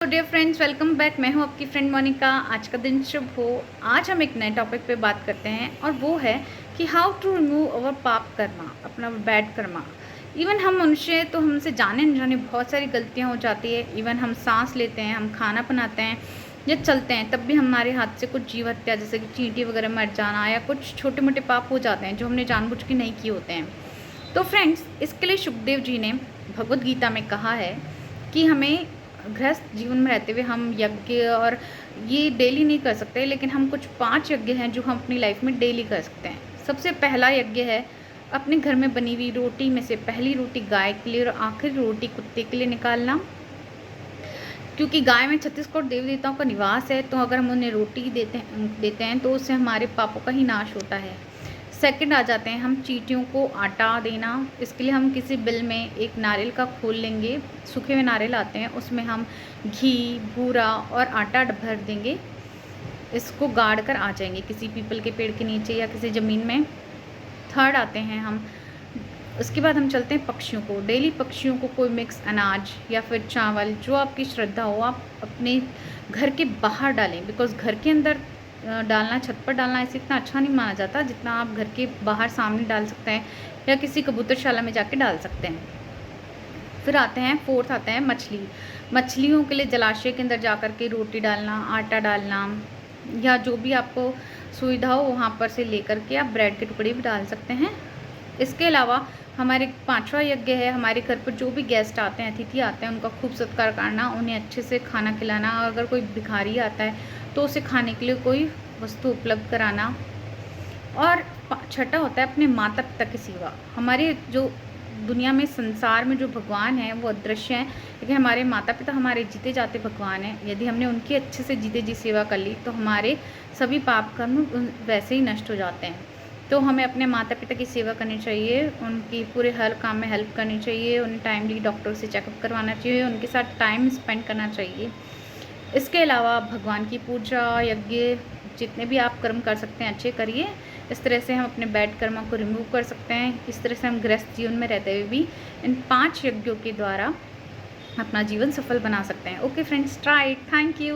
तो dear friends, welcome back. मैं हूं आपकी फ्रेंड मोनिका। आज का दिन शुभ हो। आज हम एक नए टॉपिक पे बात करते हैं और वो है कि हाउ टू रिमूव अवर पाप कर्मा, अपना बैड कर्मा। इवन हम मनुष्य तो हमसे जाने अनजाने बहुत सारी गलतियां हो जाती है। इवन हम सांस लेते हैं, हम खाना बनाते हैं या चलते हैं, तब भी हमारे हाथ से कुछ जीव हत्या जैसे कि चींटी वगैरह मर जाना या कुछ छोटे मोटे पाप हो जाते हैं जो हमने जानबूझ के नहीं किए होते हैं। तो फ्रेंड्स, इसके लिए सुखदेव जी ने भगवद गीता में कहा है कि हमें गृहस्थ जीवन में रहते हुए हम यज्ञ और ये डेली नहीं कर सकते, लेकिन हम कुछ 5 यज्ञ हैं जो हम अपनी लाइफ में डेली कर सकते हैं। सबसे पहला यज्ञ है अपने घर में बनी हुई रोटी में से पहली रोटी गाय के लिए और आखिरी रोटी कुत्ते के लिए निकालना। क्योंकि गाय में 36 करोड़ देवी देवताओं का निवास है, तो अगर हम उन्हें रोटी देते हैं तो उससे हमारे पापों का ही नाश होता है। सेकंड आ जाते हैं हम चींटियों को आटा देना। इसके लिए हम किसी बिल में एक नारियल का खोल लेंगे, सूखे हुए नारियल आते हैं, उसमें हम घी, बूरा और आटा भर देंगे। इसको गाड़ कर आ जाएंगे किसी पीपल के पेड़ के नीचे या किसी ज़मीन में। थर्ड आते हैं हम, उसके बाद हम चलते हैं पक्षियों को। डेली पक्षियों को कोई मिक्स अनाज या फिर चावल, जो आपकी श्रद्धा हो, आप अपने घर के बाहर डालें। बिकॉज़ घर के अंदर डालना, छत पर डालना ऐसे इतना अच्छा नहीं माना जाता जितना आप घर के बाहर सामने डाल सकते हैं या किसी कबूतरशाला में जाके डाल सकते हैं। फिर आते हैं, फोर्थ आता है मछली। मछलियों के लिए जलाशय के अंदर जा कर के रोटी डालना, आटा डालना या जो भी आपको सुविधा हो वहाँ पर से लेकर के आप ब्रेड के टुकड़े भी डाल सकते हैं। इसके अलावा हमारे 5वां यज्ञ है, हमारे घर पर जो भी गेस्ट आते हैं, अतिथि आते हैं, उनका खूब सत्कार करना, उन्हें अच्छे से खाना खिलाना। और अगर कोई भिखारी आता है तो उसे खाने के लिए कोई वस्तु उपलब्ध कराना। और छठा होता है अपने माता पिता की सेवा। हमारे जो दुनिया में, संसार में जो भगवान हैं वो अदृश्य हैं, लेकिन हमारे माता पिता हमारे जीते जाते भगवान हैं। यदि हमने उनकी अच्छे से जीते जी सेवा कर ली तो हमारे सभी पाप कर्म वैसे ही नष्ट हो जाते हैं। तो हमें अपने माता पिता की सेवा करनी चाहिए, उनकी पूरे हर काम में हेल्प करनी चाहिए, उन्हें टाइमली डॉक्टर से चेकअप करवाना चाहिए, उनके साथ टाइम स्पेंड करना चाहिए। इसके अलावा भगवान की पूजा, यज्ञ, जितने भी आप कर्म कर सकते हैं अच्छे करिए। इस तरह से हम अपने बैड कर्मों को रिमूव कर सकते हैं। इस तरह से हम गृहस्थ जीवन में रहते हुए भी इन 5 यज्ञों के द्वारा अपना जीवन सफल बना सकते हैं। Okay friends, try it. Thank you.